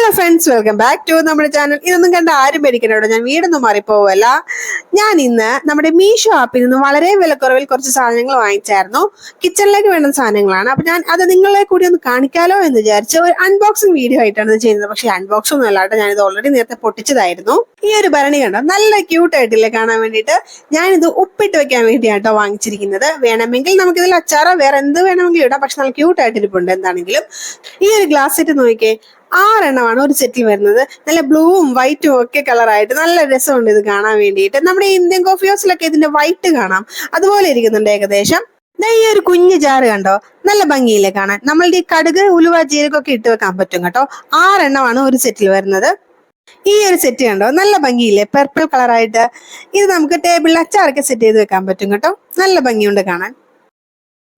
Hello friends, welcome back to നമ്മുടെ channel. ഇതൊന്നും കണ്ട ആരും പേടിക്കണോ, ഞാൻ വീടൊന്നും മാറിപ്പോവല്ല. ഞാൻ ഇന്ന് നമ്മുടെ മീഷോ ആപ്പിൽ നിന്ന് വളരെ വിലക്കുറവിൽ കുറച്ച് സാധനങ്ങൾ വാങ്ങിച്ചായിരുന്നു. കിച്ചണിലേക്ക് വേണ്ട സാധനങ്ങളാണ്. അപ്പൊ ഞാൻ അത് നിങ്ങളെ കൂടി ഒന്ന് കാണിക്കാലോ എന്ന് വിചാരിച്ച് ഒരു അൺബോക്സിംഗ് വീഡിയോ ആയിട്ടാണ് ഇത് ചെയ്യുന്നത്. പക്ഷെ അൺബോക്സ് ഒന്നും അല്ലാട്ടോ, ഞാനിത് ഓൾറെഡി നേരത്തെ പൊട്ടിച്ചതായിരുന്നു. ഈ ഒരു ഭരണി കണ്ടോ, നല്ല ക്യൂട്ട് ആയിട്ടില്ലേ കാണാൻ വേണ്ടിയിട്ട്. ഞാനിത് ഉപ്പിട്ട് വെക്കാൻ വേണ്ടിയാട്ടോ വാങ്ങിച്ചിരിക്കുന്നത്. വേണമെങ്കിൽ നമുക്കിതിൽ അച്ചാറോ വേറെ എന്ത് വേണമെങ്കിലും ഇടാം, പക്ഷെ നല്ല ക്യൂട്ട് ആയിട്ടിരിപ്പുണ്ട്. എന്താണെങ്കിലും ഈ ഒരു ഗ്ലാസ് സെറ്റ് നോക്കിയേ, 6 എണ്ണമാണ് ഒരു സെറ്റിൽ വരുന്നത്. നല്ല ബ്ലൂവും വൈറ്റും ഒക്കെ കളറായിട്ട് നല്ല രസമുണ്ട് ഇത് കാണാൻ വേണ്ടിയിട്ട്. നമ്മുടെ ഇന്ത്യൻ കോഫി ഹൗസിലൊക്കെ ഇതിന്റെ വൈറ്റ് കാണാം, അതുപോലെ ഇരിക്കുന്നുണ്ട് ഏകദേശം. ഈ ഒരു കുഞ്ഞു ജാറ് കണ്ടോ, നല്ല ഭംഗിയില്ലേ കാണാൻ. നമ്മളുടെ ഈ കടുക്, ഉലുവ, ജീരകമൊക്കെ ഇട്ട് വെക്കാൻ പറ്റും കേട്ടോ. 6 എണ്ണമാണ് ഒരു സെറ്റിൽ വരുന്നത്. ഈ ഒരു സെറ്റ് കണ്ടോ, നല്ല ഭംഗിയില്ലേ, പർപ്പിൾ കളറായിട്ട്. ഇത് നമുക്ക് ടേബിളിൽ അച്ചാറൊക്കെ സെറ്റ് ചെയ്ത് വെക്കാൻ പറ്റും കേട്ടോ. നല്ല ഭംഗിയുണ്ട് കാണാൻ.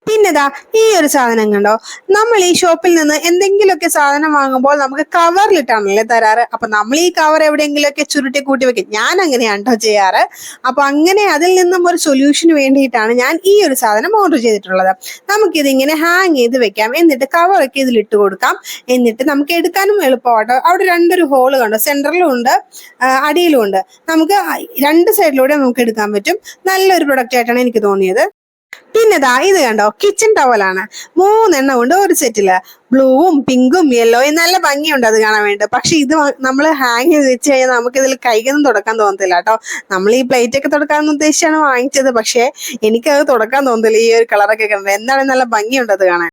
പിന്നെതാ ഈ ഒരു സാധനം കണ്ടോ, നമ്മൾ ഈ ഷോപ്പിൽ നിന്ന് എന്തെങ്കിലുമൊക്കെ സാധനം വാങ്ങുമ്പോൾ നമുക്ക് കവറിലിട്ടാണല്ലേ തരാറ്. അപ്പൊ നമ്മൾ ഈ കവർ എവിടെയെങ്കിലുമൊക്കെ ചുരുട്ടി കൂട്ടി വെക്കും. ഞാൻ അങ്ങനെയാണ് കേട്ടോ ചെയ്യാറ്. അപ്പൊ അങ്ങനെ അതിൽ നിന്നും ഒരു സൊല്യൂഷന് വേണ്ടിയിട്ടാണ് ഞാൻ ഈ ഒരു സാധനം ഓർഡർ ചെയ്തിട്ടുള്ളത്. നമുക്കിതിങ്ങനെ ഹാങ് ചെയ്ത് വെക്കാം, എന്നിട്ട് കവറൊക്കെ ഇതിൽ ഇട്ട് കൊടുക്കാം. എന്നിട്ട് നമുക്ക് എടുക്കാനും എളുപ്പമാട്ടോ. അവിടെ 2 ഹോള് കണ്ടോ, സെൻട്രലും ഉണ്ട് അടിയിലും ഉണ്ട്. നമുക്ക് 2 സൈഡിലൂടെ നമുക്ക് എടുക്കാൻ പറ്റും. നല്ലൊരു പ്രൊഡക്റ്റ് ആയിട്ടാണ് എനിക്ക് തോന്നിയത്. പിന്നെതാ ഇത് കണ്ടോ, കിച്ചൺ ടവലാണ്. 3 എണ്ണം ഉണ്ട് ഒരു സെറ്റില്. ബ്ലൂവും പിങ്കും യെല്ലോയും നല്ല ഭംഗിയുണ്ട് അത് കാണാൻ വേണ്ടി. പക്ഷെ ഇത് നമ്മൾ ഹാങ് ചെയ്ത് വെച്ച് കഴിഞ്ഞാൽ നമുക്ക് ഇതിൽ കൈകൊന്നും തുടക്കാൻ തോന്നത്തില്ല കേട്ടോ. നമ്മൾ ഈ പ്ലേറ്റ് ഒക്കെ തുടക്കാമെന്ന് ഉദ്ദേശിച്ചാണ് വാങ്ങിച്ചത്. പക്ഷെ എനിക്കത് തുടക്കാൻ തോന്നത്തില്ല. ഈ ഒരു കളറൊക്കെ കണ്ടത് എന്താണ്, നല്ല ഭംഗിയുണ്ട് അത് കാണാൻ.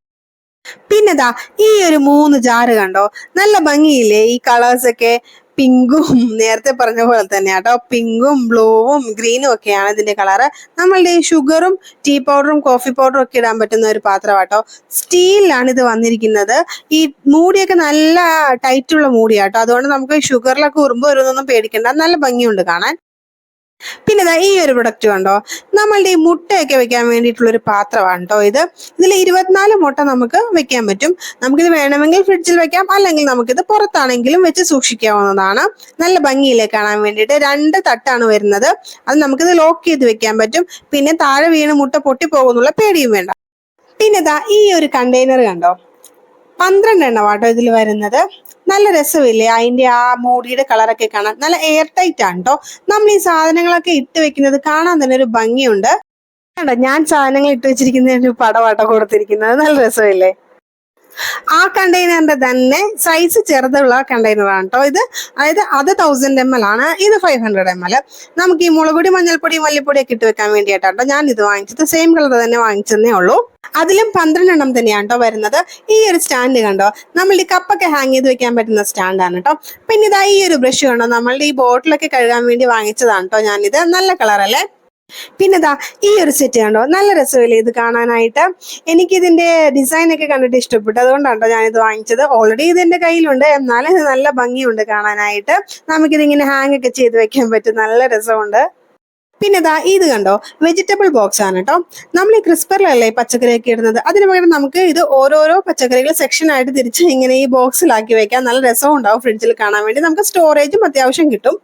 പിന്നെതാ ഈ ഒരു 3 ജാറ് കണ്ടോ, നല്ല ഭംഗിയില്ലേ ഈ കളേഴ്സ് ഒക്കെ. പിങ്കും നേരത്തെ പറഞ്ഞ പോലെ തന്നെ കേട്ടോ, പിങ്കും ബ്ലൂവും ഗ്രീനും ഒക്കെയാണ് ഇതിന്റെ കളറ്. നമ്മളുടെ ഈ ഷുഗറും ടീ പൗഡറും കോഫി പൗഡറും ഒക്കെ ഇടാൻ പറ്റുന്ന ഒരു പാത്രം കേട്ടോ. സ്റ്റീലിലാണ് ഇത് വന്നിരിക്കുന്നത്. ഈ മൂടിയൊക്കെ നല്ല ടൈറ്റുള്ള മൂടിയാട്ടോ. അതുകൊണ്ട് നമുക്ക് ഷുഗറിലൊക്കെ ഉറുമ്പ് വരുന്നൊന്നും പേടിക്കണ്ട, നല്ല ഭംഗിയുണ്ട് കാണാൻ. പിന്നെ ഈ ഒരു പ്രൊഡക്റ്റ് കണ്ടോ, നമ്മളുടെ ഈ മുട്ടയൊക്കെ വെക്കാൻ വേണ്ടിയിട്ടുള്ള ഒരു പാത്രമാണ് കേട്ടോ ഇത്. ഇതിൽ 24 മുട്ട നമുക്ക് വെക്കാൻ പറ്റും. നമുക്കിത് വേണമെങ്കിൽ ഫ്രിഡ്ജിൽ വെക്കാം, അല്ലെങ്കിൽ നമുക്കിത് പുറത്താണെങ്കിലും വെച്ച് സൂക്ഷിക്കാവുന്നതാണ്. നല്ല ഭംഗിയില്ലേ കാണാൻ വേണ്ടിയിട്ട്. 2 തട്ടാണ് വരുന്നത്. അത് നമുക്കിത് ലോക്ക് ചെയ്ത് വെക്കാൻ പറ്റും. പിന്നെ താഴെ വീണ് മുട്ട പൊട്ടിപ്പോകുന്നുള്ള പേടിയും വേണ്ട. പിന്നെ ഈ ഒരു കണ്ടെയ്നർ കണ്ടോ, 12 എണ്ണമാട്ടോ ഇതിൽ വരുന്നത്. നല്ല രസമില്ലേ അതിന്റെ ആ മൂടിയുടെ കളറൊക്കെ കാണാൻ. നല്ല എയർ ടൈറ്റ് ആണ് കേട്ടോ. നമ്മൾ ഈ സാധനങ്ങളൊക്കെ ഇട്ട് വെക്കുന്നത് കാണാൻ തന്നെ ഒരു ഭംഗിയുണ്ട് കണ്ടോ. ഞാൻ സാധനങ്ങൾ ഇട്ട് വെച്ചിരിക്കുന്ന ഒരു പടമാട്ടോ കൊടുത്തിരിക്കുന്നത്. നല്ല രസമില്ലേ. ആ കണ്ടെയ്നറിന്റെ തന്നെ സൈസ് ചെറുതുള്ള കണ്ടെയ്നറാണ് കേട്ടോ ഇത്. അതായത് അത് 1000 ml ആണ്, ഇത് 500 ml. നമുക്ക് ഈ മുളകുപൊടി, മഞ്ഞൾപ്പൊടി, മല്ലിപ്പൊടി ഒക്കെ ഇട്ട് വെക്കാൻ വേണ്ടിയിട്ടാട്ടോ ഞാൻ ഇത് വാങ്ങിച്ചത്. സെയിം കളർ തന്നെ വാങ്ങിച്ചതേ ഉള്ളൂ. അതിലും 12 എണ്ണം തന്നെയാണ് കേട്ടോ വരുന്നത്. ഈ ഒരു സ്റ്റാൻഡ് കണ്ടോ, നമ്മളുടെ ഈ കപ്പൊക്കെ ഹാങ് ചെയ്ത് വെക്കാൻ പറ്റുന്ന സ്റ്റാൻഡാണ് കേട്ടോ. പിന്നെ ഈ ഒരു ബ്രഷ് കണ്ടോ, നമ്മളുടെ ഈ ബോട്ടിലൊക്കെ കഴുകാൻ വേണ്ടി വാങ്ങിച്ചതാണ് കേട്ടോ ഞാനിത്. നല്ല കളറല്ലേ. പിന്നെ ഈ ഒരു സെറ്റ് കണ്ടോ, നല്ല രസമില്ലേ ഇത് കാണാനായിട്ട്. എനിക്കിതിന്റെ ഡിസൈൻ ഒക്കെ കണ്ടിട്ട് ഇഷ്ടപ്പെട്ടു, അതുകൊണ്ടാണ് ഞാനിത് വാങ്ങിച്ചത്. ഓൾറെഡി ഇത് എന്റെ കയ്യിലുണ്ട്, എന്നാലും ഇത് നല്ല ഭംഗിയുണ്ട് കാണാനായിട്ട്. നമുക്കിതിങ്ങനെ ഹാങ് ഒക്കെ ചെയ്ത് വെക്കാൻ പറ്റും, നല്ല രസമുണ്ട്. പിന്നെ ഇത് കണ്ടോ, വെജിറ്റബിൾ ബോക്സ് ആണ് കേട്ടോ. നമ്മൾ ഈ ക്രിസ്പറിലല്ലേ പച്ചക്കറിയൊക്കെ ഇടുന്നത്, അതിന് പകരം നമുക്ക് ഇത് ഓരോരോ പച്ചക്കറികൾ സെക്ഷൻ ആയിട്ട് തിരിച്ച് ഇങ്ങനെ ഈ ബോക്സിലാക്കി വെക്കാം. നല്ല രസവും ഉണ്ടാവും ഫ്രിഡ്ജിൽ കാണാൻ വേണ്ടി. നമുക്ക് സ്റ്റോറേജും അത്യാവശ്യം കിട്ടും.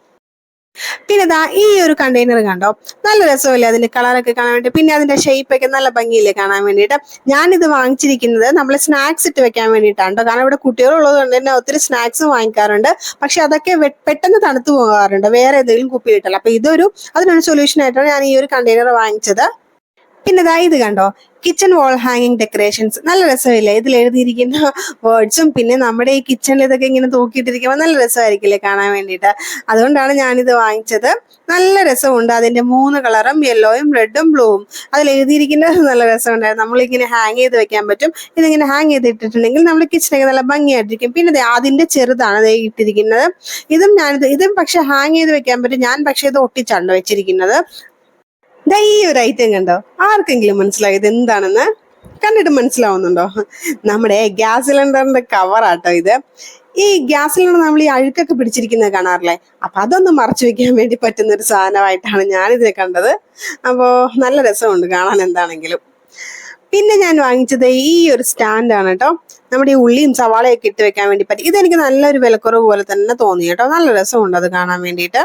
പിന്നെ ഈ ഒരു കണ്ടെയ്നർ കണ്ടോ, നല്ല രസമല്ലേ അതിന്റെ കളറൊക്കെ കാണാൻ വേണ്ടി. പിന്നെ അതിന്റെ ഷേപ്പ് ഒക്കെ നല്ല ഭംഗിയില്ലേ കാണാൻ വേണ്ടിയിട്ട്. ഞാനിത് വാങ്ങിച്ചിരിക്കുന്നത് നമ്മൾ സ്നാക്സ് ഇട്ട് വെക്കാൻ വേണ്ടിയിട്ടാണ് കേട്ടോ. കാരണം ഇവിടെ കുട്ടികളുള്ളത് കൊണ്ട് തന്നെ ഒത്തിരി സ്നാക്സും വാങ്ങിക്കാറുണ്ട്. പക്ഷെ അതൊക്കെ പെട്ടെന്ന് തണുത്തു പോകാറുണ്ട് വേറെ ഏതെങ്കിലും കുപ്പിയിട്ടല്ല. അപ്പൊ അതിനൊരു സൊല്യൂഷൻ ആയിട്ടാണ് ഞാൻ ഈ ഒരു കണ്ടെയ്നർ വാങ്ങിച്ചത്. പിന്നെ ഇത് കണ്ടോ, കിച്ചൺ വാൾ ഹാങ്ങിങ് ഡെക്കറേഷൻസ്. നല്ല രസമില്ലേ ഇതിൽ എഴുതിയിരിക്കുന്ന വേർഡ്സും. പിന്നെ നമ്മുടെ ഈ കിച്ചണിൽ ഇതൊക്കെ ഇങ്ങനെ തൂക്കിയിട്ടിരിക്കുമ്പോൾ നല്ല രസമായിരിക്കില്ലേ കാണാൻ വേണ്ടിയിട്ട്. അതുകൊണ്ടാണ് ഞാനിത് വാങ്ങിച്ചത്. നല്ല രസമുണ്ട്. അതിന്റെ 3 കളറും, യെല്ലോയും റെഡും ബ്ലൂവും അതിൽ എഴുതിയിരിക്കുന്നത് നല്ല രസമുണ്ടായിരുന്നു. നമ്മളിങ്ങനെ ഹാങ് ചെയ്ത് വെക്കാൻ പറ്റും. ഇതിങ്ങനെ ഹാങ് ചെയ്ത് ഇട്ടിട്ടുണ്ടെങ്കിൽ നമ്മുടെ കിച്ചണൊക്കെ നല്ല ഭംഗിയായിട്ടിരിക്കും. പിന്നെ അതിന്റെ ചെറുതാണ് ഇട്ടിരിക്കുന്നത്. ഇതും പക്ഷെ ഹാങ് ചെയ്ത് വെക്കാൻ പറ്റും. ഞാൻ പക്ഷെ ഇത് ഒട്ടിച്ചാണ് വെച്ചിരിക്കുന്നത്. ഈ ഒരു ഐറ്റം കണ്ടോ, ആർക്കെങ്കിലും മനസ്സിലായത് എന്താണെന്ന്? കണ്ടിട്ട് മനസ്സിലാവുന്നുണ്ടോ? നമ്മുടെ ഗ്യാസ് സിലിണ്ടറിന്റെ കവറാട്ടോ ഇത്. ഈ ഗ്യാസ് സിലിണ്ടർ നമ്മൾ ഈ അഴുക്കൊക്കെ പിടിച്ചിരിക്കുന്നത് കാണാറില്ലേ, അപ്പൊ അതൊന്ന് മറച്ചു വെക്കാൻ വേണ്ടി പറ്റുന്ന ഒരു സാധനമായിട്ടാണ് ഞാനിതിനെ കണ്ടത്. അപ്പോ നല്ല രസമുണ്ട് കാണാൻ എന്താണെങ്കിലും. പിന്നെ ഞാൻ വാങ്ങിച്ചത് ഈ ഒരു സ്റ്റാൻഡാണ് കേട്ടോ. നമ്മുടെ ഈ ഉള്ളിയും സവാളയൊക്കെ ഇട്ട് വെക്കാൻ വേണ്ടി പറ്റും. ഇതെനിക്ക് നല്ലൊരു വിലക്കുറവ് പോലെ തന്നെ തോന്നി കേട്ടോ. നല്ല രസമുണ്ട് അത് കാണാൻ വേണ്ടിയിട്ട്.